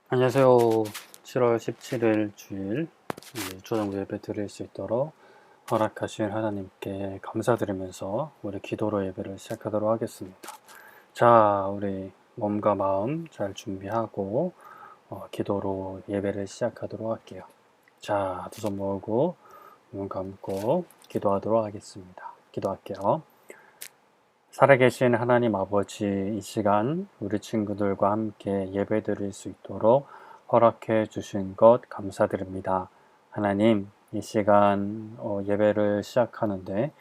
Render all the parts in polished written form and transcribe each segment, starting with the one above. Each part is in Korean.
안녕하세요. 7월 17일 주일 초정부 예배 드릴 수 있도록 허락하신 하나님께 감사드리면서 우리 기도로 예배를 시작하도록 하겠습니다. 자, 우리 몸과 마음 잘 준비하고 기도로 예배를 시작하도록 할게요. 자, 두 손 모으고 눈 감고 기도하도록 하겠습니다. 기도할게요. 살아계신 하나님 아버지, 이 시간 우리 친구들과 함께 예배 드릴 수 있도록 허락해 주신 것 감사드립니다. 하나님, 이 시간 예배를 시작하는데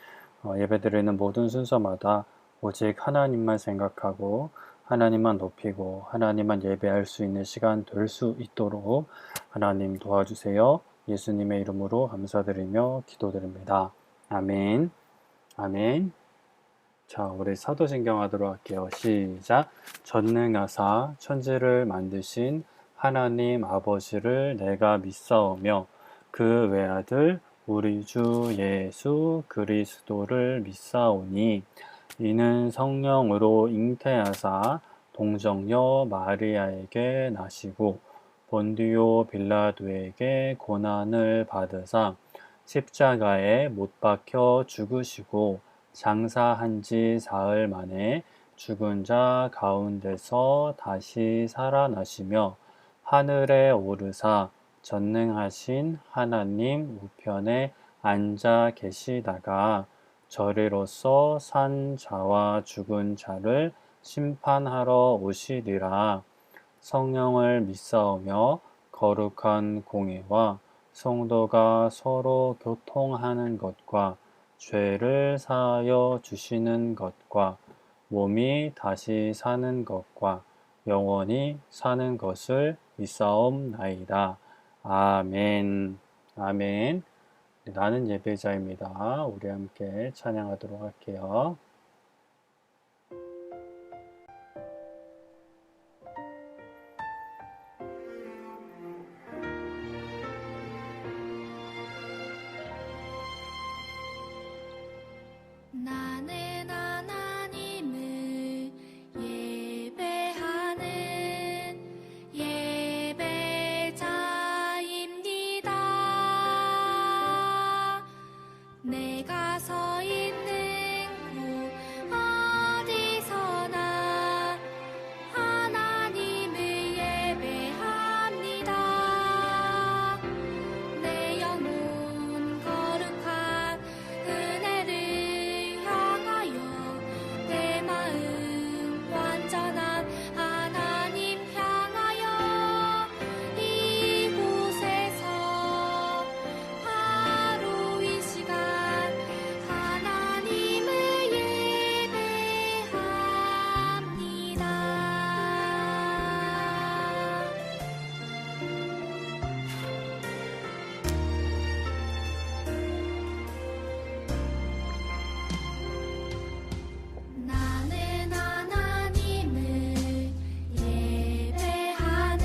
예배 드리는 모든 순서마다 오직 하나님만 생각하고 하나님만 높이고 하나님만 예배할 수 있는 시간 될 수 있도록 하나님 도와주세요. 예수님의 이름으로 감사드리며 기도드립니다. 아멘. 아멘. 자, 우리 사도신경 하도록 할게요. 시작. 전능하사 천지를 만드신 하나님 아버지를 내가 믿사오며 그 외아들 우리 주 예수 그리스도를 믿사오니 이는 성령으로 잉태하사 동정녀 마리아에게 나시고 본디오 빌라도에게 고난을 받으사 십자가에 못 박혀 죽으시고 장사한 지 사흘 만에 죽은 자 가운데서 다시 살아나시며 하늘에 오르사 전능하신 하나님 우편에 앉아 계시다가 저리로서 산 자와 죽은 자를 심판하러 오시리라. 성령을 믿사오며 거룩한 공예와 성도가 서로 교통하는 것과 죄를 사하여 주시는 것과 몸이 다시 사는 것과 영원히 사는 것을 믿사옵나이다. 아멘. 아멘. 나는 예배자입니다. 우리 함께 찬양하도록 할게요. 나는 하나님을 예배하는 예배자입니다. 내가 서 있는 곳 어디서나 하나님을 예배합니다. 내 영혼 거룩한 은혜를 향하여 내 마음 완전한 하나님 향하여 이곳에서 바로 이 시간 하나님을 예배합니다. 나는 하나님을 예배하는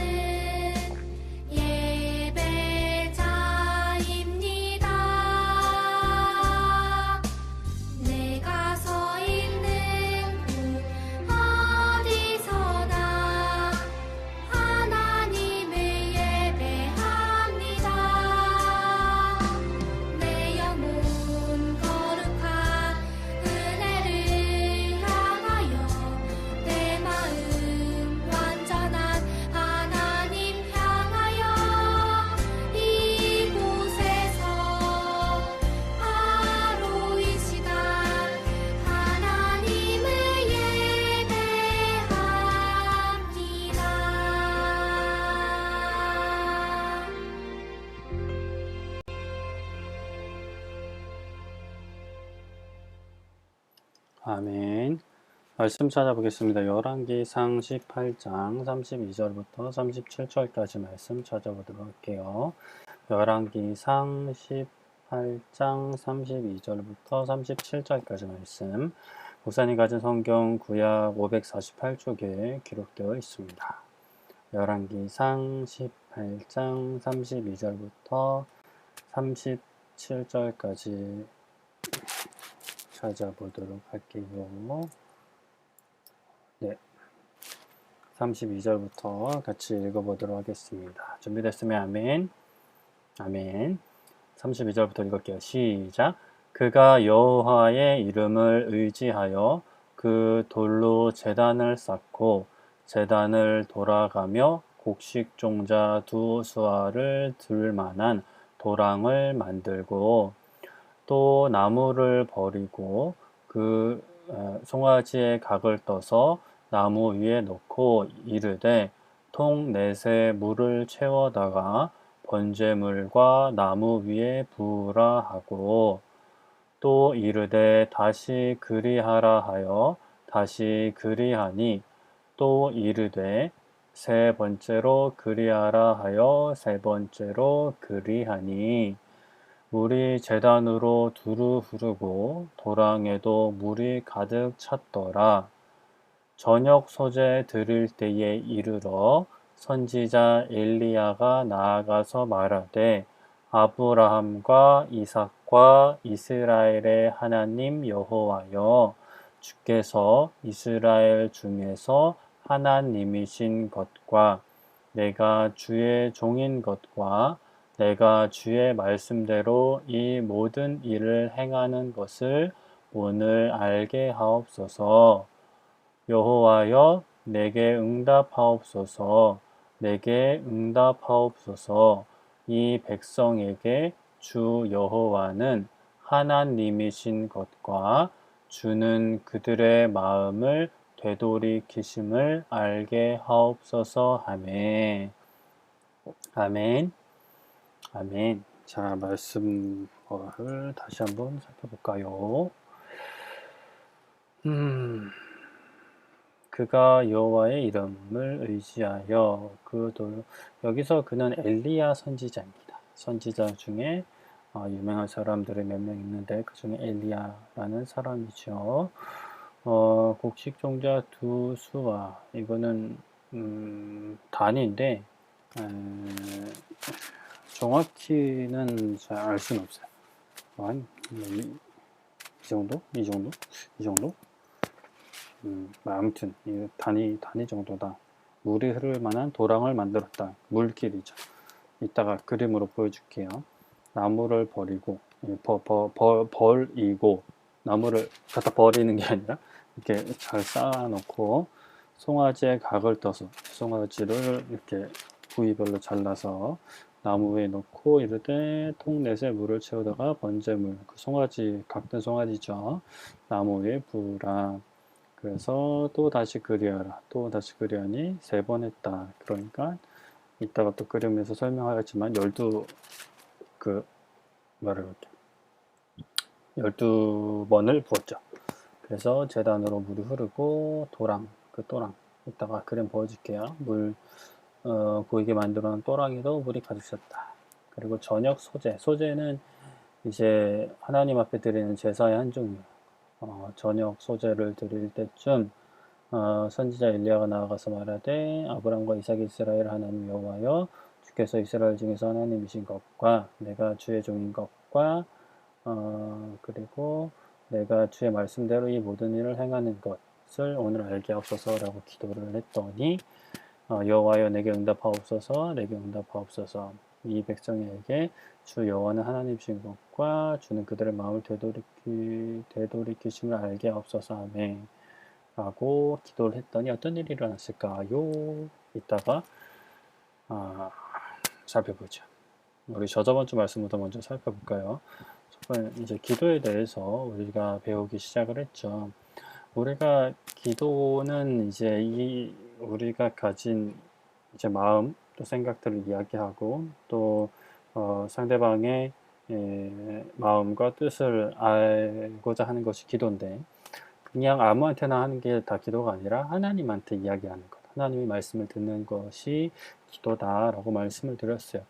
예배자입니다. 내가 서 있는 곳 어디서나 하나님을 예배합니다. 내 영혼 거룩한 은혜를 향하여 내 마음 완전한 하나님 향하여 이곳에서 바로 이 시간 하나님을 예배합니다. 아멘. 말씀 찾아보겠습니다. 열왕기상 18장 32절부터 37절까지 말씀 찾아보도록 할게요. 열왕기상 18장 32절부터 37절까지 말씀. 목사님 가진 성경 구약 548쪽에 기록되어 있습니다. 열왕기상 18장 32절부터 37절까지 찾아보도록 할게요. 네, 32절부터 같이 읽어보도록 하겠습니다. 준비됐으면 아멘. 아멘. 32절부터 읽을게요. 시작. 그가 여호와의 이름을 의지하여 그 돌로 제단을 쌓고 제단을 돌아가며 곡식종자 두 수아를 들 만한 도랑을 만들고 또 나무를 버리고 그 송아지의 각을 떠서 나무 위에 놓고 이르되 통 넷에 물을 채워다가 번제물과 나무 위에 부으라 하고 또 이르되 다시 그리하라 하여 다시 그리하니 또 이르되 세 번째로 그리하라 하여 세 번째로 그리하니 물이 제단으로 두루 흐르고 도랑에도 물이 가득 찼더라. 저녁 소재 드릴 때에 이르러 선지자 엘리야가 나아가서 말하되 아브라함과 이삭과 이스라엘의 하나님 여호와여 주께서 이스라엘 중에서 하나님이신 것과 내가 주의 종인 것과 내가 주의 말씀대로 이 모든 일을 행하는 것을 오늘 알게 하옵소서. 여호와여 내게 응답하옵소서. 내게 응답하옵소서. 이 백성에게 주 여호와는 하나님이신 것과 주는 그들의 마음을 되돌이키심을 알게 하옵소서 하매. 아멘. 아멘. 자, 말씀을 다시 한번 살펴볼까요? 그가 여호와의 이름을 의지하여 여기서 그는 엘리야 선지자입니다. 선지자 중에 유명한 사람들이 몇 명 있는데 그 중에 엘리야라는 사람이죠. 곡식종자 두 수아 이거는 단위인데 정확히는 잘 알 수는 없어요. 이 정도? 이 정도? 이 정도? 아무튼 이 단위 정도다. 물이 흐를 만한 도랑을 만들었다. 물길이죠. 이따가 그림으로 보여줄게요. 나무를 버리고 버리고 나무를 갖다 버리는 게 아니라 이렇게 잘 쌓아놓고 송아지의 각을 떠서 송아지를 이렇게 부위별로 잘라서 나무 위에 놓고 이르되 통 넷에 물을 채우다가 번제물 그 송아지 각된 송아지죠. 나무 위에 부으라. 그래서 또 다시 그리하라. 또 다시 그리하니 세 번 했다. 그러니까 이따가 또 그림에서 설명하겠지만 12번을 부었죠. 그래서 제단으로 물이 흐르고 그 또랑 이따가 그림 보여줄게요. 보이게 만들어 놓은 또랑에도 물이 가득 찼다. 그리고 저녁 소제는 이제 하나님 앞에 드리는 제사의 한 종이에요. 저녁 소제를 드릴 때쯤 선지자 엘리야가 나아가서 말하되 아브람과 이삭 이스라엘 하나님 여호와여 주께서 이스라엘 중에서 하나님이신 것과 내가 주의 종인 것과 그리고 내가 주의 말씀대로 이 모든 일을 행하는 것을 오늘 알게 하옵소서라고 기도를 했더니 여호와여 내게 응답하옵소서. 내게 응답하옵소서. 이 백성에게 주 여호와는 하나님이신 것과 주는 그들의 마음을 되돌이키심을 알게 하옵소서 하매 라고 기도를 했더니 어떤 일이 일어났을까요? 이따가 살펴보죠. 우리 저번 주 말씀부터 먼저 살펴볼까요? 이제 기도에 대해서 우리가 배우기 시작을 했죠. 우리가 기도는 이제 우리가 가진 이제 마음 또 생각들을 이야기하고 또 상대방의 마음과 뜻을 알고자 하는 것이 기도인데 그냥 아무한테나 하는 게 다 기도가 아니라 하나님한테 이야기하는 것, 하나님의 말씀을 듣는 것이 기도다라고 말씀을 드렸어요.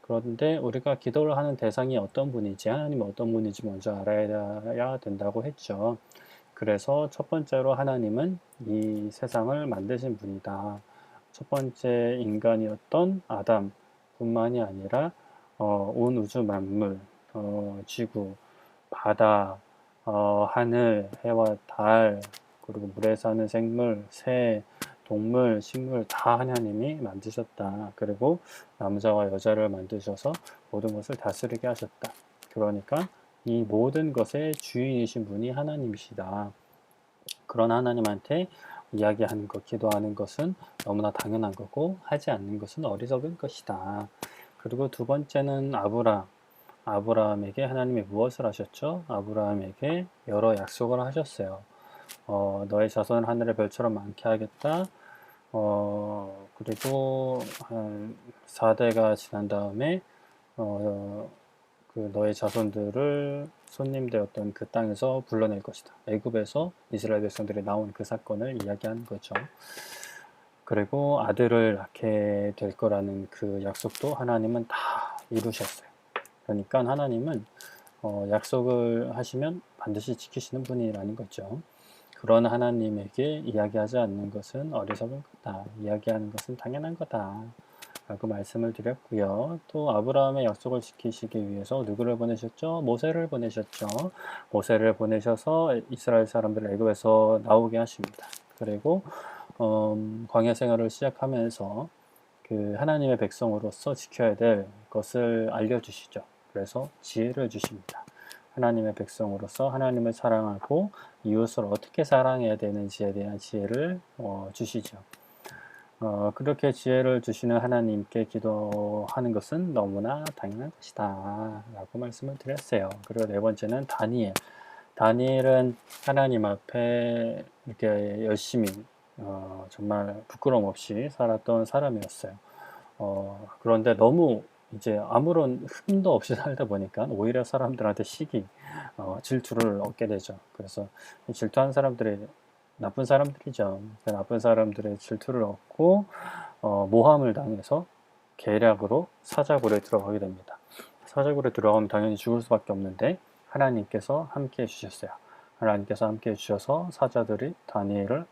그런데 우리가 기도를 하는 대상이 어떤 분인지 하나님은 어떤 분인지 먼저 알아야 된다고 했죠. 그래서 첫 번째로 하나님은 이 세상을 만드신 분이다. 첫 번째 인간이었던 아담뿐만이 아니라 온 우주 만물, 지구, 바다, 하늘, 해와 달, 그리고 물에 사는 생물, 새, 동물, 식물 다 하나님이 만드셨다. 그리고 남자와 여자를 만드셔서 모든 것을 다스리게 하셨다. 그러니까 이 모든 것의 주인이신 분이 하나님이시다. 그런 하나님한테 이야기하는 것, 기도하는 것은 너무나 당연한 거고 하지 않는 것은 어리석은 것이다. 그리고 두 번째는 아브라함에게 하나님이 무엇을 하셨죠? 아브라함에게 여러 약속을 하셨어요. 너의 자손을 하늘의 별처럼 많게 하겠다. 그리고 한 4대가 지난 다음에 그 너의 자손들을 손님 되었던 그 땅에서 불러낼 것이다. 애굽에서 이스라엘 백성들이 나온 그 사건을 이야기하는 거죠. 그리고 아들을 낳게 될 거라는 그 약속도 하나님은 다 이루셨어요. 그러니까 하나님은 약속을 하시면 반드시 지키시는 분이라는 거죠. 그런 하나님에게 이야기하지 않는 것은 어리석은 거다. 이야기하는 것은 당연한 거다. 라고 말씀을 드렸고요. 또 아브라함의 약속을 지키시기 위해서 누구를 보내셨죠? 모세를 보내셨죠. 모세를 보내셔서 이스라엘 사람들을 애굽에서 나오게 하십니다. 그리고 광야 생활을 시작하면서 그 하나님의 백성으로서 지켜야 될 것을 알려주시죠. 그래서 지혜를 주십니다. 하나님의 백성으로서 하나님을 사랑하고 이웃을 어떻게 사랑해야 되는지에 대한 지혜를 주시죠. 그렇게 지혜를 주시는 하나님께 기도하는 것은 너무나 당연한 것이다 라고 말씀을 드렸어요. 그리고 네 번째는 다니엘은 하나님 앞에 이렇게 열심히 정말 부끄럼 없이 살았던 사람이었어요. 그런데 너무 이제 아무런 흠도 없이 살다 보니까 오히려 사람들한테 질투를 얻게 되죠. 그래서 질투하는 사람들이 나쁜 사람들이죠. 나쁜 사람들의 질투를 얻고 모함을 당해서 계략으로 사자굴에 들어가게 됩니다. 사자굴에 들어가면 당연히 죽을 수밖에 없는데 하나님께서 함께 해주셨어요. 하나님께서 함께 해주셔서 사자들이 다니엘을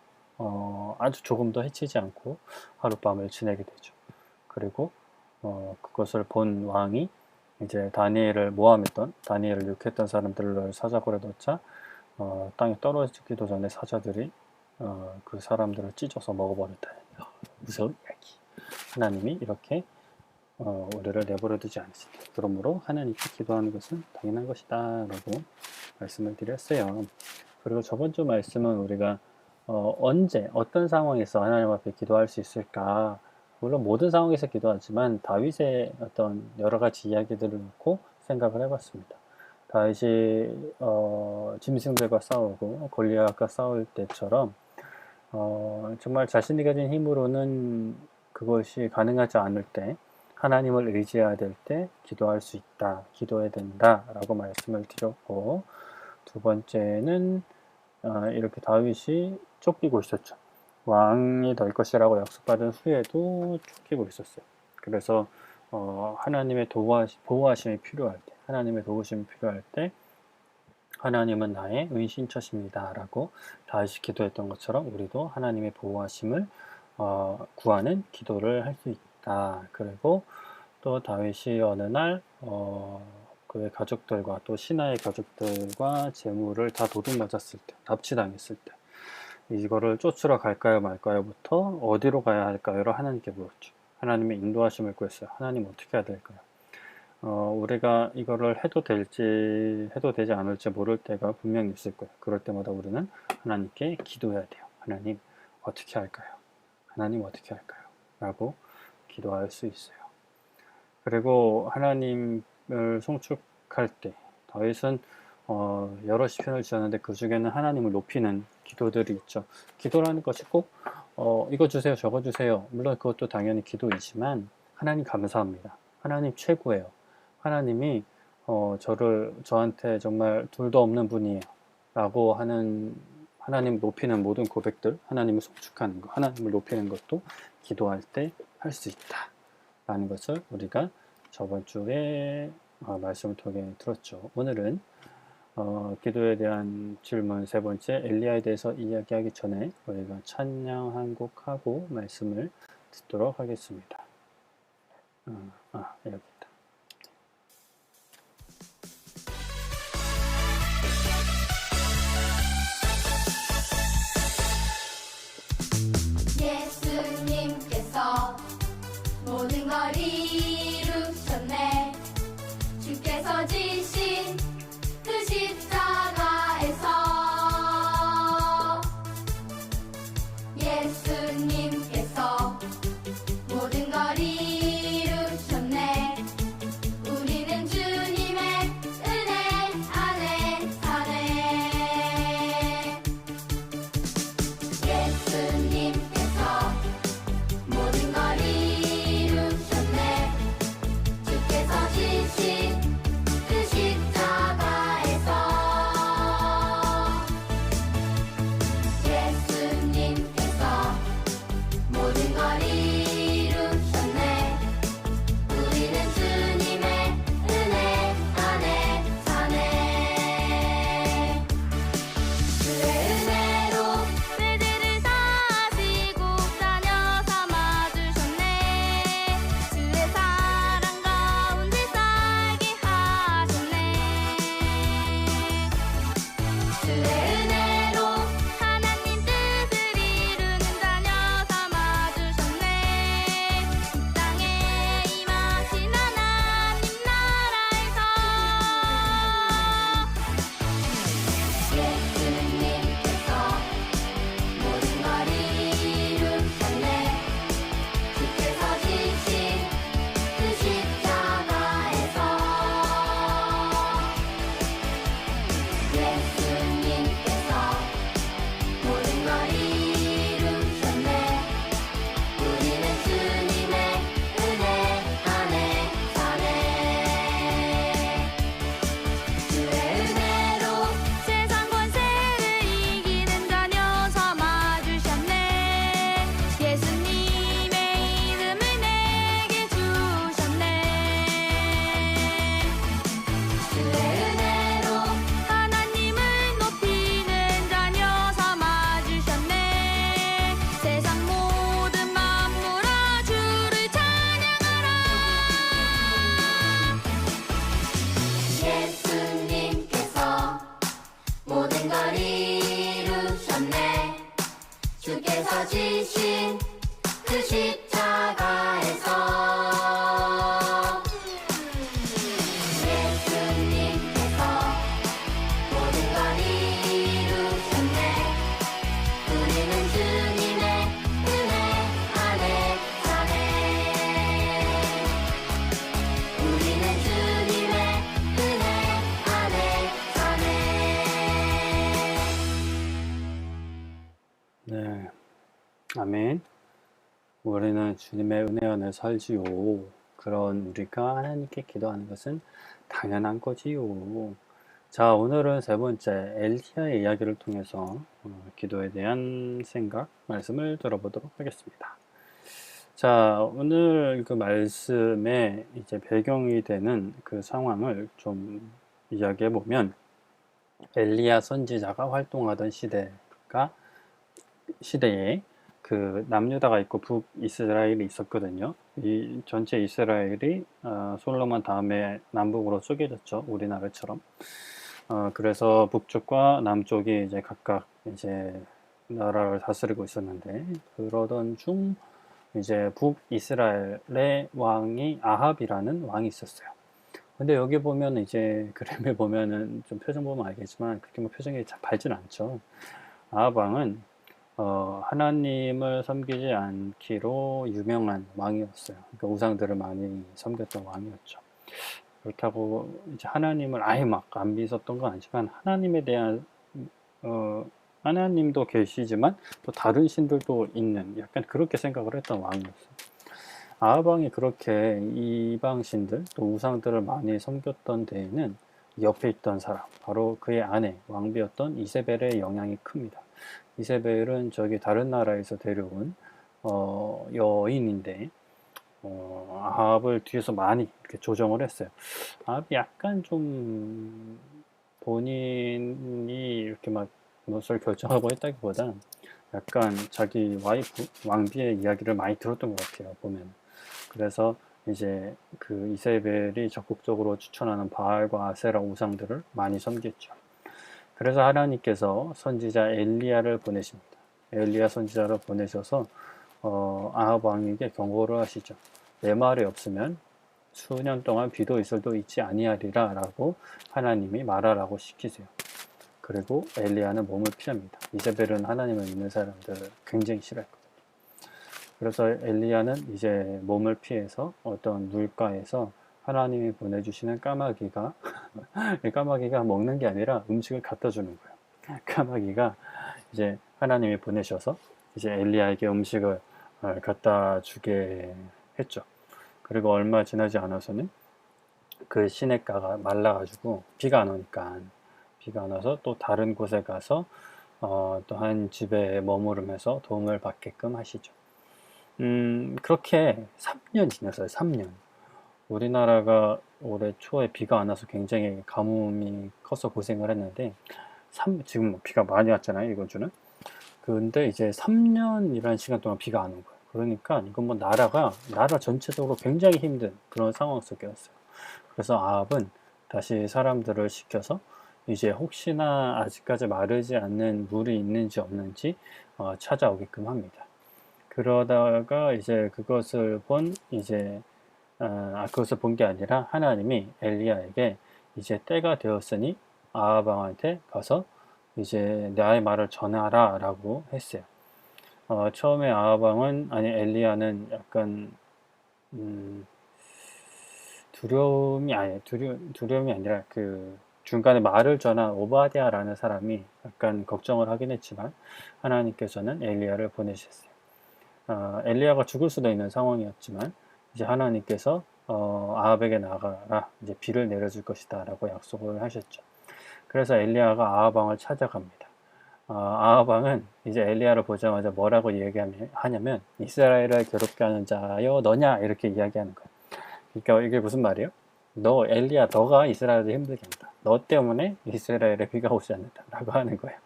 아주 조금 더 해치지 않고 하룻밤을 지내게 되죠. 그리고 그것을 본 왕이 이제 다니엘을 욕했던 사람들을 사자굴에 넣자 땅에 떨어지기도 전에 사자들이 그 사람들을 찢어서 먹어버렸다. 무서운 이야기. 하나님이 이렇게 우리를 내버려 두지 않으신다. 그러므로 하나님께 기도하는 것은 당연한 것이다 라고 말씀을 드렸어요. 그리고 저번 주 말씀은 우리가 언제 어떤 상황에서 하나님 앞에 기도할 수 있을까, 물론 모든 상황에서 기도하지만 다윗의 어떤 여러 가지 이야기들을 놓고 생각을 해봤습니다. 다윗이 짐승들과 싸우고 골리앗과 싸울 때처럼 정말 자신이 가진 힘으로는 그것이 가능하지 않을 때 하나님을 의지해야 될 때 기도할 수 있다, 기도해야 된다 라고 말씀을 드렸고, 두 번째는 이렇게 다윗이 쫓기고 있었죠. 왕이 될 것이라고 약속받은 후에도 쫓기고 있었어요. 그래서 하나님의 보호하심이 필요할 때, 하나님의 도우심이 필요할 때 하나님은 나의 은신처십니다 라고 다윗이 기도했던 것처럼 우리도 하나님의 보호하심을 구하는 기도를 할 수 있다. 그리고 또 다윗이 어느 날 그의 가족들과 또 신하의 가족들과 재물을 다 도둑맞았을 때, 납치당했을 때 이거를 쫓으러 갈까요 말까요부터 어디로 가야 할까요를 하나님께 물었죠. 하나님의 인도하심을 구했어요. 하나님 어떻게 해야 될까요? 우리가 이거를 해도 되지 않을지 모를 때가 분명히 있을 거예요. 그럴 때마다 우리는 하나님께 기도해야 돼요. 하나님 어떻게 할까요? 하나님 어떻게 할까요? 라고 기도할 수 있어요. 그리고 하나님을 송축할 때 다윗은 여러 시편을 지었는데 그 중에는 하나님을 높이는 기도들이 있죠. 기도라는 것이 꼭 이거 주세요, 저거 주세요. 물론 그것도 당연히 기도이지만 하나님 감사합니다. 하나님 최고예요. 하나님이 저한테 정말 둘도 없는 분이에요 라고 하는 하나님 높이는 모든 고백들, 하나님을 송축하는 것, 하나님을 높이는 것도 기도할 때 할 수 있다 라는 것을 우리가 저번 주에 말씀을 통해 들었죠. 오늘은 기도에 대한 질문 세 번째, 엘리야에 대해서 이야기하기 전에 우리가 찬양 한 곡 하고 말씀을 듣도록 하겠습니다. 여기 있다. 예수 모든 걸 이루셨네. 주께서 지신 그 십자가에서 예수님께서 모든 걸 이루셨네. 우리는 주님의 은혜 안에 사네. 예수님께서 모든 걸 이루셨네. 주께서 지신 그 십자가에서 예수님께서 모든 걸 이루셨네. 우리는 주님의 은혜 안에 사네. 주의 은혜로 죄들을 사시고 자녀 삼아주셨네. 주의 사랑 가운데 살게 하셨네. 주의 은혜로 하나님 뜻을 이루는 자녀 삼아주셨네. 이 땅에 임하신 하나님 나라에서 예수님께서 모든 걸 이루셨네. 주께서 지신 그 십자가에서 예수님께서 모든 걸 이루셨네. 우리는 주님의 은혜 안에 사네. 주의 은혜로 세상 권세를 이기는 자녀 삼아주셨네. 예수님의 이름을 내게 주셨네. 주의 은혜로 하나님을 높이는 자녀 삼아주셨네. 세상 모든 만물아 주를 찬양하라. 예수님께서 모든 걸 이루셨네. 주께서 지신 그 십자가에서 예수님께서 모든 걸 이루셨네. 우리는 주님의 은혜 안에 사네. 우리는 주님의 은혜 안에 사네. 네, 아멘. 우리는 주님의 은혜 안에 살지요. 그런 우리가 하나님께 기도하는 것은 당연한 거지요. 자, 오늘은 세 번째 엘리야의 이야기를 통해서 기도에 대한 생각, 말씀을 들어보도록 하겠습니다. 자, 오늘 그 말씀에 이제 배경이 되는 그 상황을 좀 이야기해 보면, 엘리야 선지자가 활동하던 시대에 그 남유다가 있고 북이스라엘이 있었거든요. 이 전체 이스라엘이 솔로몬 다음에 남북으로 쪼개졌죠. 우리나라처럼. 그래서 북쪽과 남쪽이 이제 각각 이제 나라를 다스리고 있었는데, 그러던 중 이제 북이스라엘의 왕이 아합이라는 왕이 있었어요. 근데 여기 보면 이제 그림에 보면은 좀 표정 보면 알겠지만 그렇게 뭐 표정이 잘 밝진 않죠. 아합 왕은 하나님을 섬기지 않기로 유명한 왕이었어요. 그러니까 우상들을 많이 섬겼던 왕이었죠. 그렇다고 이제 하나님을 아예 막 안 믿었던 건 아니지만, 하나님에 대한 하나님도 계시지만 또 다른 신들도 있는, 약간 그렇게 생각을 했던 왕이었어요. 아합 왕이 그렇게 이방 신들 또 우상들을 많이 섬겼던 데에는 옆에 있던 사람, 바로 그의 아내 왕비였던 이세벨의 영향이 큽니다. 이세벨은 저기 다른 나라에서 데려온 여인인데, 아합을 뒤에서 많이 이렇게 조정을 했어요. 아합이 약간 좀 본인이 이렇게 막 무엇을 결정하고 했다기보다 약간 자기 와이프 왕비의 이야기를 많이 들었던 것 같아요, 보면. 그래서 이제 그 이세벨이 적극적으로 추천하는 바알과 아세라 우상들을 많이 섬겼죠. 그래서 하나님께서 선지자 엘리야를 보내십니다. 엘리야 선지자를 보내셔서 아합 왕에게 경고를 하시죠. 내 말이 없으면 수년 동안 비도 이슬도 있지 아니하리라 라고 하나님이 말하라고 시키세요. 그리고 엘리야는 몸을 피합니다. 이세벨은 하나님을 믿는 사람들을 굉장히 싫어했거든요. 그래서 엘리야는 이제 몸을 피해서 어떤 물가에서 하나님이 보내주시는 까마귀가 이 까마귀가 먹는 게 아니라 음식을 갖다 주는 거예요. 까마귀가 이제 하나님이 보내셔서 이제 엘리야에게 음식을 갖다 주게 했죠. 그리고 얼마 지나지 않아서는 그 시냇가가 말라가지고 비가 안 오니까 비가 안 와서 또 다른 곳에 가서 또 한 집에 머무르면서 도움을 받게끔 하시죠. 그렇게 3년 지났어요. 3년. 우리나라가 올해 초에 비가 안 와서 굉장히 가뭄이 커서 고생을 했는데 지금 비가 많이 왔잖아요. 이번 주는. 근데 이제 3년이라는 시간 동안 비가 안 온 거예요. 그러니까 이건 뭐 나라 전체적으로 굉장히 힘든 그런 상황 속이었어요. 그래서 아합은 다시 사람들을 시켜서 이제 혹시나 아직까지 마르지 않는 물이 있는지 없는지 찾아오게끔 합니다. 그러다가 이제 그것을 본 그것을 본 게 아니라 하나님이 엘리야에게 이제 때가 되었으니 아합 왕한테 가서 이제 나의 말을 전하라 라고 했어요. 처음에 아합 왕은 엘리야는 약간 두려움이 아니라 그 중간에 말을 전한 오바댜라는 사람이 약간 걱정을 하긴 했지만 하나님께서는 엘리야를 보내셨어요. 엘리야가 죽을 수도 있는 상황이었지만 이제 하나님께서 아합에게 나가라 이제 비를 내려줄 것이다 라고 약속을 하셨죠. 그래서 엘리야가 아합 왕을 찾아갑니다. 아합 왕은 이제 엘리야를 보자마자 뭐라고 얘기하냐면 이스라엘을 괴롭게 하는 자여 너냐 이렇게 이야기하는 거예요. 그러니까 이게 무슨 말이에요? 엘리야 너가 이스라엘을 힘들게 한다. 너 때문에 이스라엘에 비가 오지 않는다 라고 하는 거예요.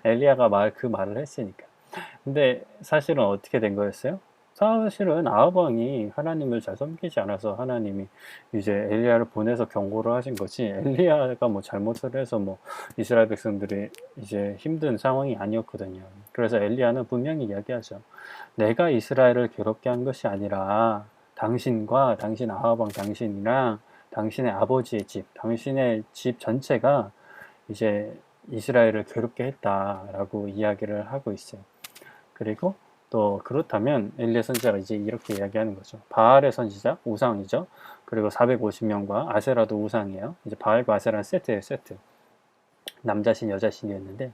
엘리야가 그 말을 했으니까. 근데 사실은 어떻게 된 거였어요? 사실은 아합 왕이 하나님을 잘 섬기지 않아서 하나님이 이제 엘리야를 보내서 경고를 하신 거지 엘리야가 뭐 잘못을 해서 뭐 이스라엘 백성들이 이제 힘든 상황이 아니었거든요. 그래서 엘리야는 분명히 이야기하죠. 내가 이스라엘을 괴롭게 한 것이 아니라 당신과 당신 아합 왕 당신이랑 당신의 아버지의 집, 당신의 집 전체가 이제 이스라엘을 괴롭게 했다라고 이야기를 하고 있어요. 그리고 또 그렇다면 엘리야 선지자가 이제 이렇게 이야기하는 거죠. 바알의 선지자 우상이죠. 그리고 450명과 아세라도 우상이에요. 이제 바알과 아세라는 세트예요. 세트. 남자신 여자신이었는데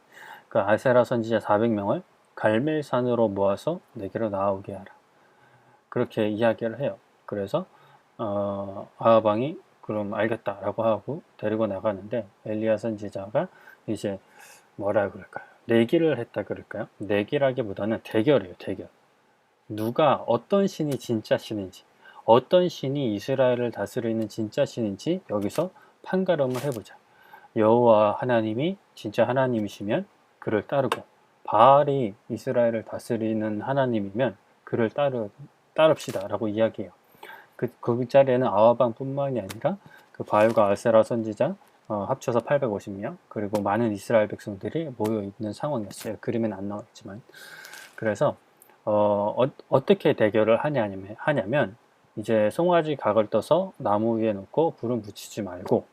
그 아세라 선지자 400명을 갈멜산으로 모아서 내게로 나오게 하라. 그렇게 이야기를 해요. 그래서 아합 왕이 그럼 알겠다라고 하고 데리고 나가는데 엘리야 선지자가 이제 뭐라 그럴까요? 내기를 했다 그럴까요? 내기라기보다는 대결이에요. 대결. 누가 어떤 신이 진짜 신인지 어떤 신이 이스라엘을 다스리는 진짜 신인지 여기서 판가름을 해보자. 여호와 하나님이 진짜 하나님이시면 그를 따르고 바알이 이스라엘을 다스리는 하나님이면 그를 따릅시다 라고 이야기해요. 그 자리에는 아합왕뿐만이 아니라 그 바알과 아세라 선지자 합쳐서 850명 그리고 많은 이스라엘 백성들이 모여 있는 상황이었어요. 그림엔 안 나와있지만 그래서 어떻게 대결을 하냐면 이제 송아지 각을 떠서 나무 위에 놓고 불은 붙이지 말고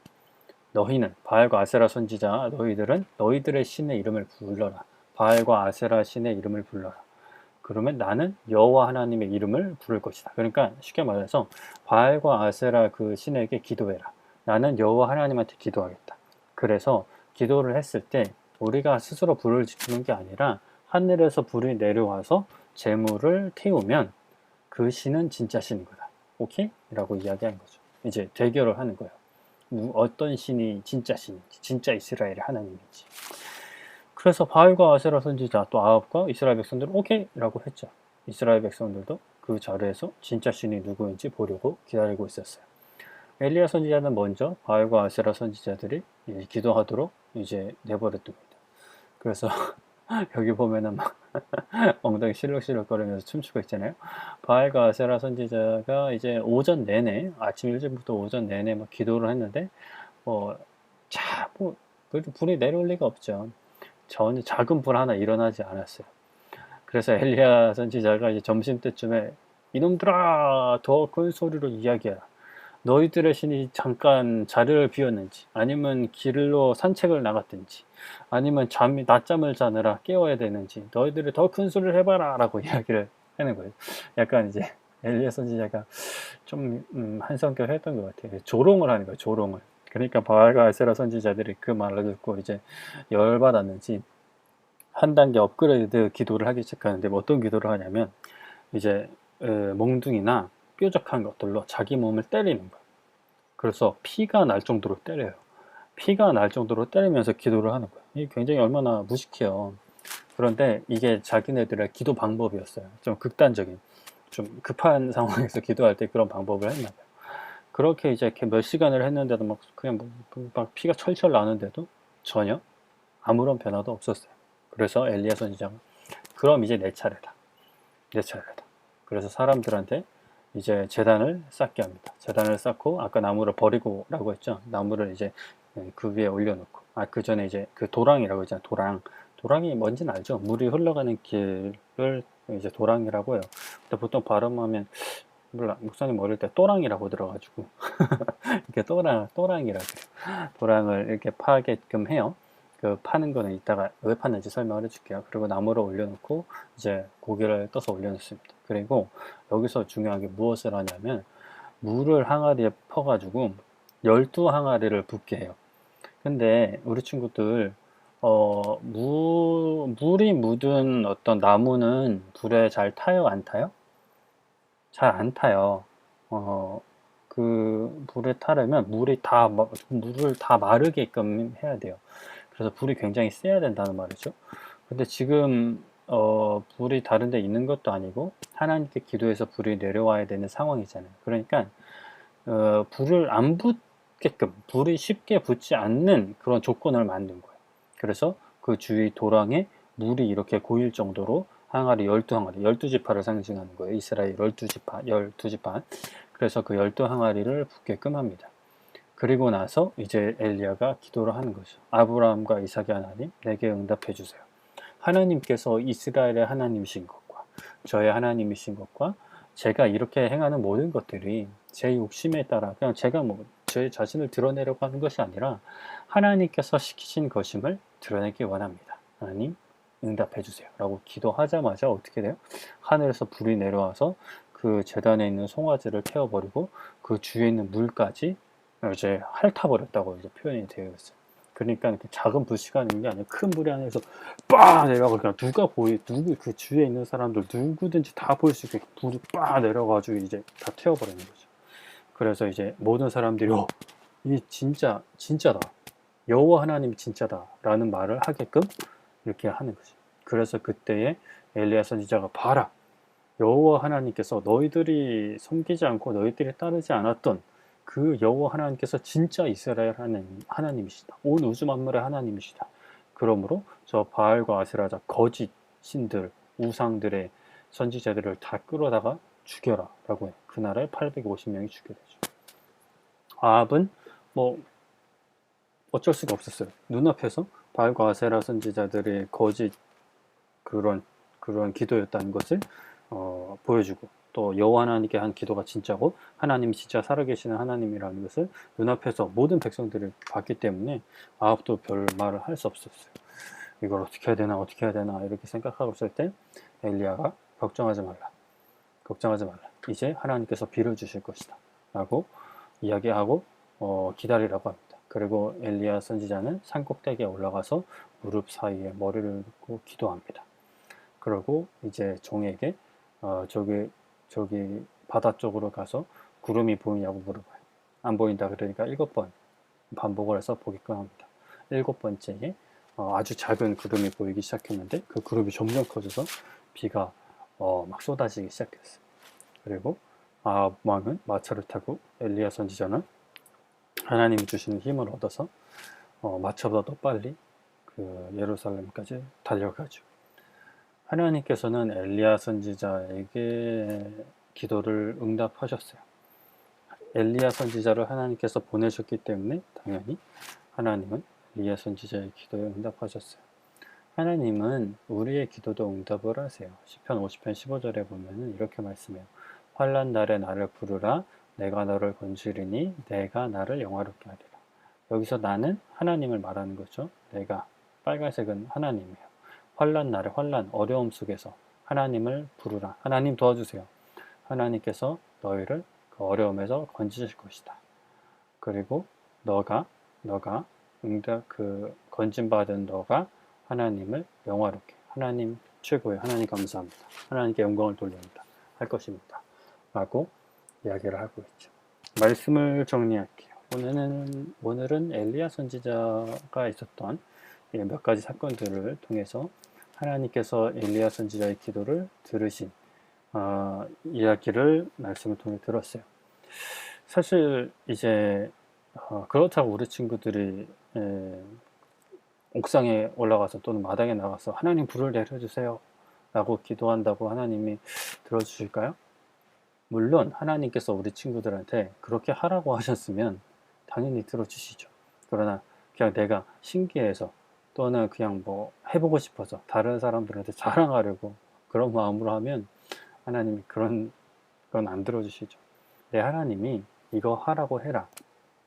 너희는 바알과 아세라 선지자 너희들은 너희들의 신의 이름을 불러라. 바알과 아세라 신의 이름을 불러라. 그러면 나는 여호와 하나님의 이름을 부를 것이다. 그러니까 쉽게 말해서 바알과 아세라 그 신에게 기도해라. 나는 여호와 하나님한테 기도하겠다. 그래서 기도를 했을 때 우리가 스스로 불을 지피는 게 아니라 하늘에서 불이 내려와서 재물을 태우면 그 신은 진짜 신인 거다. 오케이? 라고 이야기한 거죠. 이제 대결을 하는 거예요. 어떤 신이 진짜 신인지, 진짜 이스라엘의 하나님인지. 그래서 바알과 아세라 선지자 또 아합과 이스라엘 백성들은 오케이 라고 했죠. 이스라엘 백성들도 그 자리에서 진짜 신이 누구인지 보려고 기다리고 있었어요. 엘리야 선지자는 먼저 바알과 아세라 선지자들이 기도하도록 이제 내버려둡니다. 그래서 여기 보면은 막 엉덩이 실룩실룩 거리면서 춤추고 있잖아요. 바알과 아세라 선지자가 이제 오전 내내 아침 일찍부터 오전 내내 막 기도를 했는데 그래도 불이 내려올 리가 없죠. 전혀 작은 불 하나 일어나지 않았어요. 그래서 엘리야 선지자가 이제 점심 때쯤에 이놈들아, 더 큰 소리로 이야기하라. 너희들의 신이 잠깐 자리를 비웠는지, 아니면 길로 산책을 나갔든지, 아니면 낮잠을 자느라 깨워야 되는지, 너희들이 더 큰 소리를 해봐라 라고 이야기를 하는 거예요. 약간 이제 엘리야 선지자가 좀 한성격 했던 것 같아요. 조롱을 하는 거예요. 조롱을. 그러니까 바알과 아세라 선지자들이 그 말을 듣고 이제 열받았는지 한 단계 업그레이드 기도를 하기 시작하는데, 뭐 어떤 기도를 하냐면 이제 몽둥이나 뾰족한 것들로 자기 몸을 때리는 거예요. 그래서 피가 날 정도로 때려요. 피가 날 정도로 때리면서 기도를 하는 거예요. 이게 굉장히 얼마나 무식해요. 그런데 이게 자기네들의 기도 방법이었어요. 좀 극단적인, 좀 급한 상황에서 기도할 때 그런 방법을 했나 봐요. 그렇게 이제 이렇게 몇 시간을 했는데도 막 그냥 막 피가 철철 나는데도 전혀 아무런 변화도 없었어요. 그래서 엘리야 선지자가 그럼 이제 내 차례다. 내 차례다. 그래서 사람들한테 이제 제단을 쌓게 합니다. 제단을 쌓고 아까 나무를 버리고라고 했죠. 나무를 이제 그 위에 올려놓고, 그 전에 이제 그 도랑이라고 했잖아요. 도랑이 뭔지는 알죠. 물이 흘러가는 길을 이제 도랑이라고 해요. 근데 보통 발음하면 몰라, 목사님 어릴 때 또랑이라고 들어가지고 이렇게 또랑이라고 그래요. 도랑을 이렇게 파게끔 해요. 그 파는 거는 이따가 왜 파는지 설명을 해줄게요. 그리고 나무를 올려놓고 이제 고기를 떠서 올려놓습니다. 그리고 여기서 중요한 게 무엇을 하냐면 물을 항아리에 퍼가지고 12항아리를 붓게 해요. 근데 우리 친구들 물이 묻은 어떤 나무는 불에 잘 타요, 안 타요? 잘 안 타요. 그 불에 타려면 물을 다 마르게끔 해야 돼요. 그래서 불이 굉장히 세야 된다는 말이죠. 근데 지금 불이 다른 데 있는 것도 아니고 하나님께 기도해서 불이 내려와야 되는 상황이잖아요. 그러니까 불을 안 붙게끔, 불이 쉽게 붙지 않는 그런 조건을 만든 거예요. 그래서 그 주위 도랑에 물이 이렇게 고일 정도로 항아리 12항아리, 12지파를 상징하는 거예요. 이스라엘 12지파. 그래서 그 12항아리를 붓게끔 합니다. 그리고 나서 이제 엘리야가 기도를 하는 거죠. 아브라함과 이삭의 하나님, 내게 응답해 주세요. 하나님께서 이스라엘의 하나님이신 것과 저의 하나님이신 것과 제가 이렇게 행하는 모든 것들이 제 욕심에 따라 그냥 제가 제 자신을 드러내려고 하는 것이 아니라 하나님께서 시키신 것임을 드러내기 원합니다. 하나님 응답해 주세요. 라고 기도하자마자 어떻게 돼요? 하늘에서 불이 내려와서 그 제단에 있는 송아지를 태워버리고 그 주위에 있는 물까지 이제 핥아버렸다고 이제 표현이 되어 있어요. 그러니까 이렇게 작은 불씨가 있는 게 아니라 큰 불이 안에서 빡 내려가고 그냥 누구 그 주위에 있는 사람들 누구든지 다 볼 수 있게 불이 빡 내려가지고 이제 다 태워버리는 거죠. 그래서 이제 모든 사람들이 이게 진짜다. 여호와 하나님이 진짜다라는 말을 하게끔 이렇게 하는 거죠. 그래서 그때에 엘리야 선지자가 봐라. 여호와 하나님께서 너희들이 섬기지 않고 너희들이 따르지 않았던 그 여호와 하나님께서 진짜 이스라엘 하나님이시다. 온 우주 만물의 하나님이시다. 그러므로 저 바알과 아세라자 거짓 신들, 우상들의 선지자들을 다 끌어다가 죽여라 라고 해요. 그날에 850명이 죽게 되죠. 아합은 뭐 어쩔 수가 없었어요. 눈앞에서 바알과 아세라 선지자들의 거짓 그런 기도였다는 것을 보여주고, 또 여호와 하나님께 한 기도가 진짜고 하나님이 진짜 살아계시는 하나님이라는 것을 눈앞에서 모든 백성들이 봤기 때문에 아합도 별 말을 할 수 없었어요. 이걸 어떻게 해야 되나 이렇게 생각하고 있을 때 엘리야가 걱정하지 말라. 이제 하나님께서 비를 주실 것이다 라고 이야기하고 기다리라고 합니다. 그리고 엘리야 선지자는 산 꼭대기에 올라가서 무릎 사이에 머리를 놓고 기도합니다. 그리고 이제 종에게 저기 바다 쪽으로 가서 구름이 보이냐고 물어봐요. 안 보인다 그러니까 7번 반복을 해서 보게끔 합니다. 7번째에 아주 작은 구름이 보이기 시작했는데 그 구름이 점점 커져서 비가 막 쏟아지기 시작했어요. 그리고 아합 왕은 마차를 타고 엘리야 선지자는 하나님이 주시는 힘을 얻어서 마차보다 더 빨리 그 예루살렘까지 달려가죠. 하나님께서는 엘리야 선지자에게 기도를 응답하셨어요. 엘리야 선지자를 하나님께서 보내셨기 때문에 당연히 하나님은 엘리야 선지자의 기도에 응답하셨어요. 하나님은 우리의 기도도 응답을 하세요. 시편 50편 15절에 보면 이렇게 말씀해요. 환난 날에 나를 부르라. 내가 너를 건지리니 내가 나를 영화롭게 하리라. 여기서 나는 하나님을 말하는 거죠. 내가, 빨간색은 하나님이에요. 환난 날에, 환난, 어려움 속에서 하나님을 부르라. 하나님 도와주세요. 하나님께서 너희를 그 어려움에서 건지실 것이다. 그리고 너가 건진받은 너가 하나님을 영화롭게, 하나님 최고의, 하나님 감사합니다. 하나님께 영광을 돌립니다. 할 것입니다. 라고 이야기를 하고 있죠. 말씀을 정리할게요. 오늘은 엘리야 선지자가 있었던 몇 가지 사건들을 통해서 하나님께서 엘리야 선지자의 기도를 들으신 이야기를 말씀을 통해 들었어요. 사실 이제 그렇다고 우리 친구들이 옥상에 올라가서 또는 마당에 나가서 하나님 불을 내려주세요 라고 기도한다고 하나님이 들어주실까요? 물론 하나님께서 우리 친구들한테 그렇게 하라고 하셨으면 당연히 들어주시죠. 그러나 그냥 내가 신기해서 또는 그냥 뭐 해보고 싶어서 다른 사람들한테 자랑하려고 그런 마음으로 하면 하나님이 그런 건 안 들어주시죠. 내 하나님이 이거 하라고 해라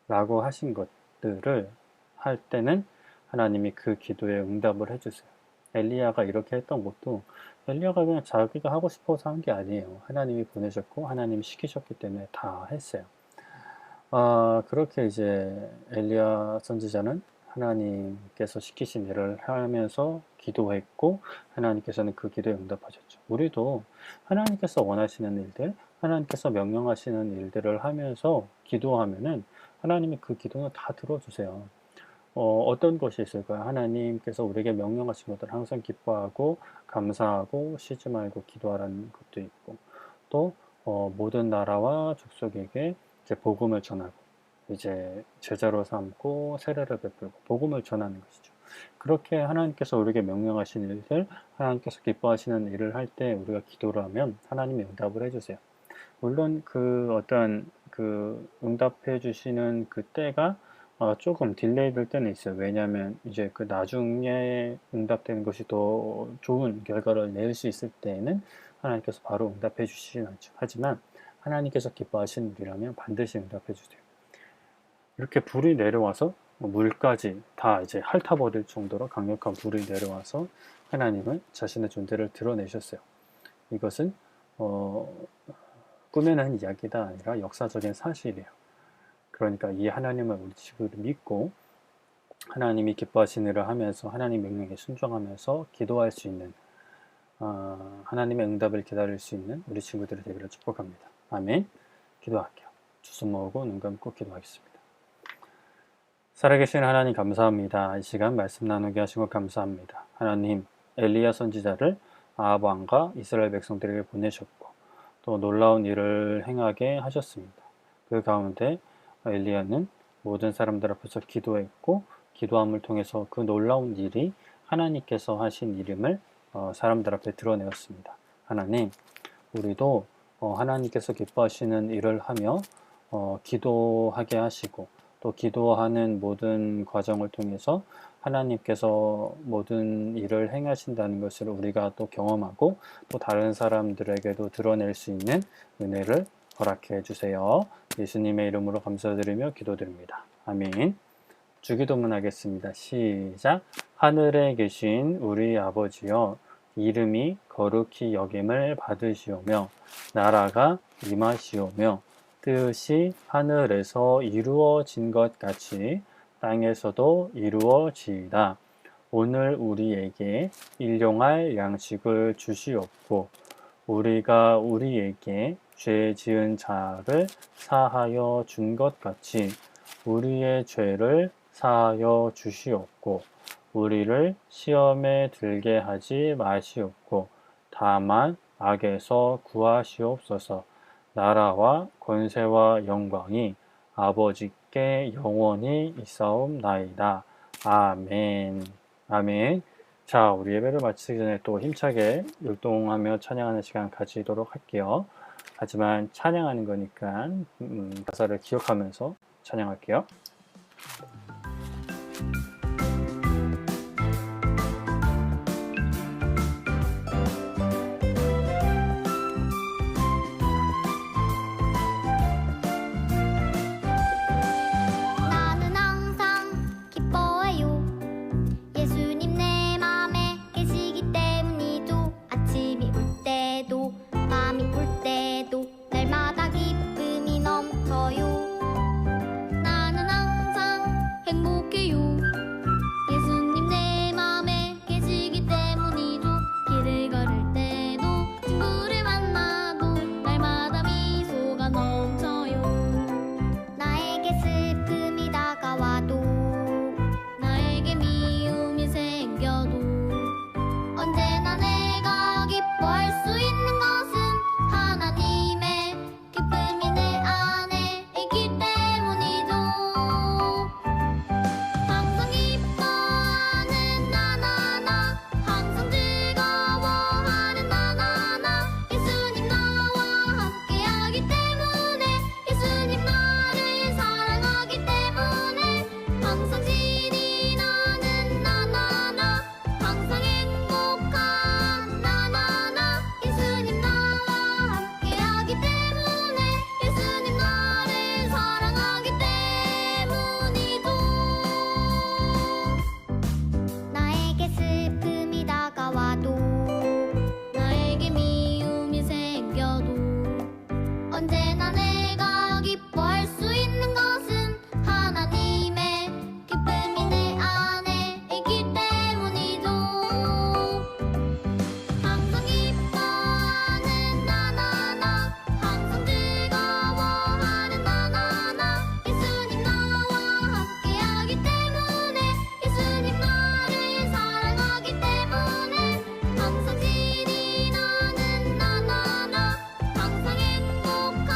라고 하신 것들을 할 때는 하나님이 그 기도에 응답을 해주세요. 엘리야가 이렇게 했던 것도 엘리야가 그냥 자기가 하고 싶어서 한 게 아니에요. 하나님이 보내셨고 하나님이 시키셨기 때문에 다 했어요. 그렇게 이제 엘리야 선지자는 하나님께서 시키신 일을 하면서 기도했고 하나님께서는 그 기도에 응답하셨죠. 우리도 하나님께서 원하시는 일들, 하나님께서 명령하시는 일들을 하면서 기도하면은 하나님이 그 기도는 다 들어주세요. 어떤 것이 있을까요? 하나님께서 우리에게 명령하신 것들을 항상 기뻐하고 감사하고 쉬지 말고 기도하라는 것도 있고, 또 모든 나라와 족속에게 이제 복음을 전하고 이제 제자로 삼고 세례를 베풀고 복음을 전하는 것이죠. 그렇게 하나님께서 우리에게 명령하신 일들, 하나님께서 기뻐하시는 일을 할 때 우리가 기도를 하면 하나님이 응답을 해주세요. 물론 응답해 주시는 그 때가 조금 딜레이 될 때는 있어요. 왜냐하면 이제 그 나중에 응답되는 것이 더 좋은 결과를 낼 수 있을 때에는 하나님께서 바로 응답해 주시진 않죠. 하지만 하나님께서 기뻐하시는 일이라면 반드시 응답해 주세요. 이렇게 불이 내려와서 물까지 다 이제 핥아버릴 정도로 강력한 불이 내려와서 하나님은 자신의 존재를 드러내셨어요. 이것은 꾸며낸 이야기가 아니라 역사적인 사실이에요. 그러니까 이 하나님을 우리 친구들 믿고 하나님이 기뻐하시는 일을 하면서 하나님 명령에 순종하면서 기도할 수 있는 하나님의 응답을 기다릴 수 있는 우리 친구들이 되기를 축복합니다. 아멘. 기도할게요. 두 손 모으고 눈 감고 기도하겠습니다. 살아계신 하나님 감사합니다. 이 시간 말씀 나누게 하신 것 감사합니다. 하나님, 엘리야 선지자를 아합 왕과 이스라엘 백성들에게 보내셨고 또 놀라운 일을 행하게 하셨습니다. 그 가운데 엘리야는 모든 사람들 앞에서 기도했고 기도함을 통해서 그 놀라운 일이 하나님께서 하신 일임을 사람들 앞에 드러내었습니다. 하나님, 우리도 하나님께서 기뻐하시는 일을 하며 기도하게 하시고 또 기도하는 모든 과정을 통해서 하나님께서 모든 일을 행하신다는 것을 우리가 또 경험하고 또 다른 사람들에게도 드러낼 수 있는 은혜를 허락해 주세요. 예수님의 이름으로 감사드리며 기도드립니다. 아멘. 주기도문 하겠습니다. 시작. 하늘에 계신 우리 아버지여, 이름이 거룩히 여김을 받으시오며 나라가 임하시오며 뜻이 하늘에서 이루어진 것 같이 땅에서도 이루어지이다. 오늘 우리에게 일용할 양식을 주시옵고 우리가 우리에게 죄 지은 자를 사하여 준 것 같이 우리의 죄를 사하여 주시옵고 우리를 시험에 들게 하지 마시옵고 다만 악에서 구하시옵소서. 나라와 권세와 영광이 아버지께 영원히 있사옵나이다. 아멘. 아멘. 자, 우리 예배를 마치기 전에 또 힘차게 율동하며 찬양하는 시간 가지도록 할게요. 하지만 찬양하는 거니까 가사를 기억하면서 찬양할게요. 언제나 내가 기뻐할 수 있는 것은 하나님의 기쁨이 내 안에 있기 때문이죠. 항상 기뻐하는 나나나, 항상 즐거워하는 나나나. 예수님 나와 함께하기 때문에, 예수님 나를 사랑하기 때문에 항상 신이 나는 나나나, 항상 행복한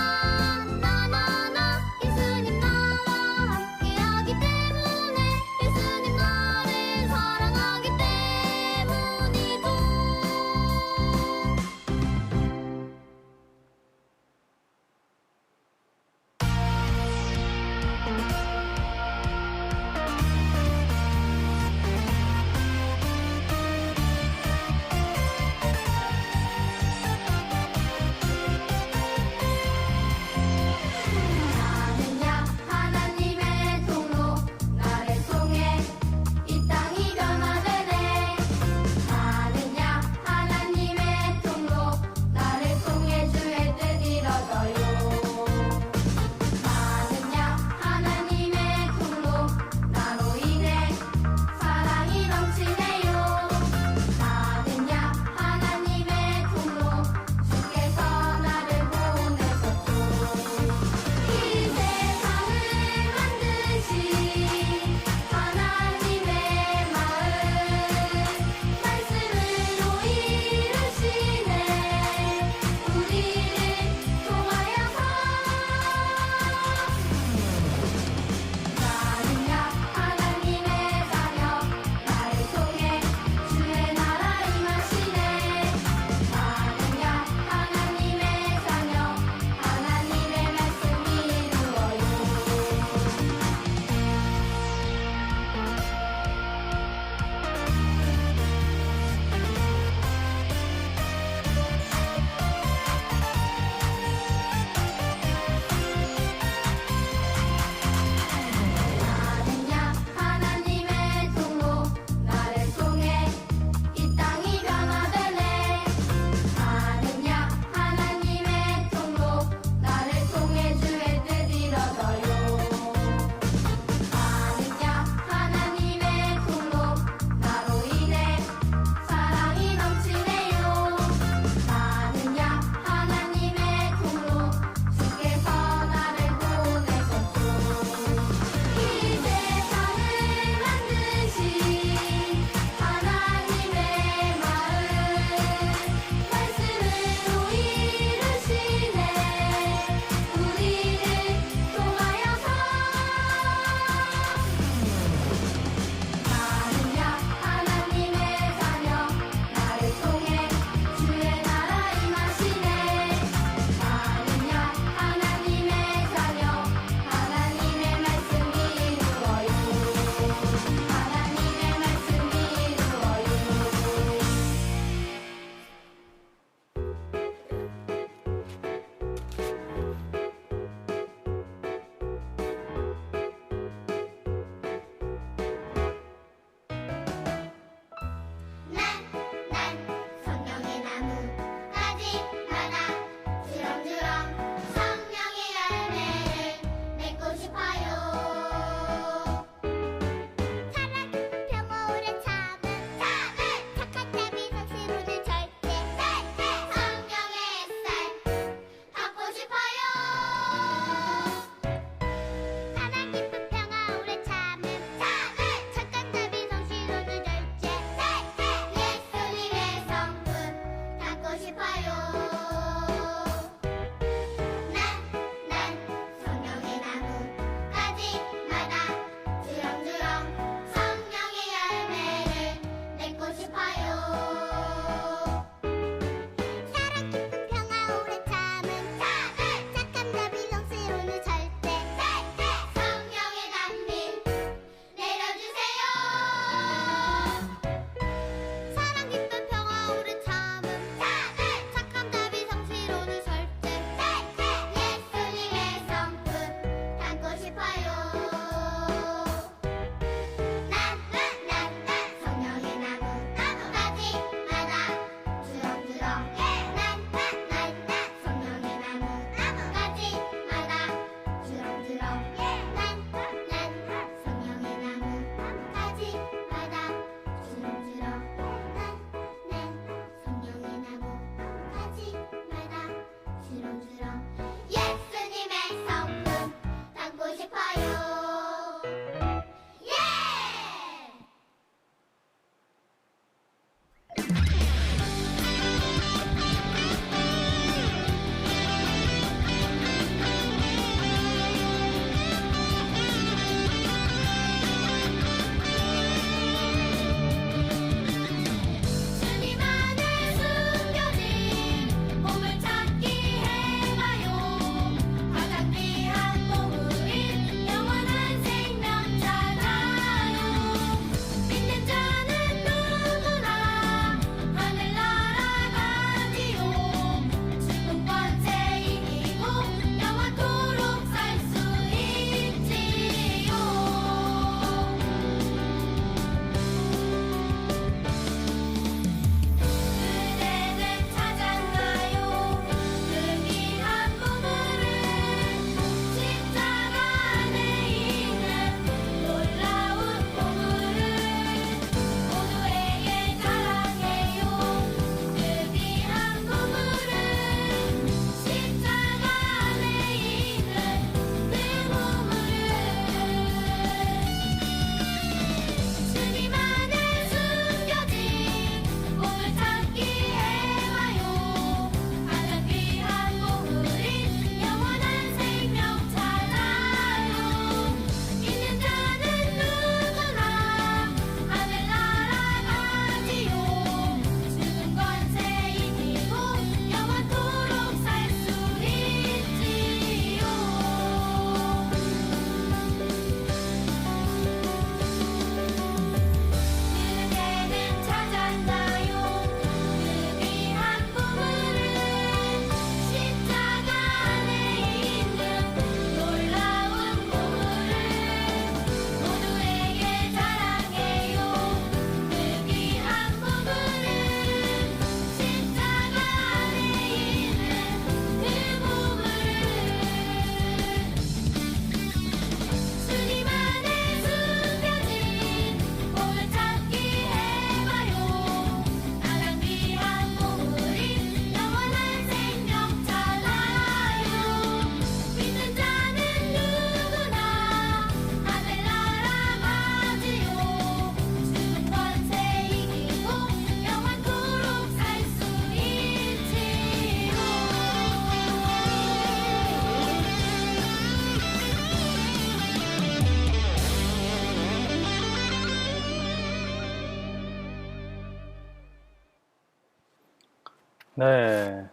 네,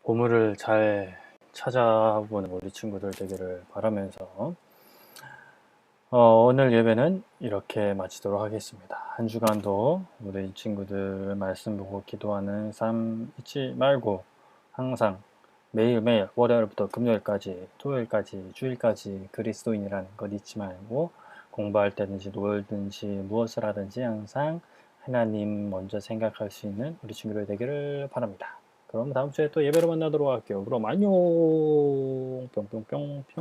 보물을 잘 찾아보는 우리 친구들 되기를 바라면서 오늘 예배는 이렇게 마치도록 하겠습니다. 한 주간도 우리 친구들 말씀 보고 기도하는 삶 잊지 말고 항상 매일매일 월요일부터 금요일까지 토요일까지 주일까지 그리스도인이라는 것 잊지 말고 공부할 때든지 놀든지 무엇을 하든지 항상 하나님 먼저 생각할 수 있는 우리 친구들 되기를 바랍니다. 그럼 다음 주에 또 예배로 만나도록 할게요. 그럼 안녕 뿅뿅뿅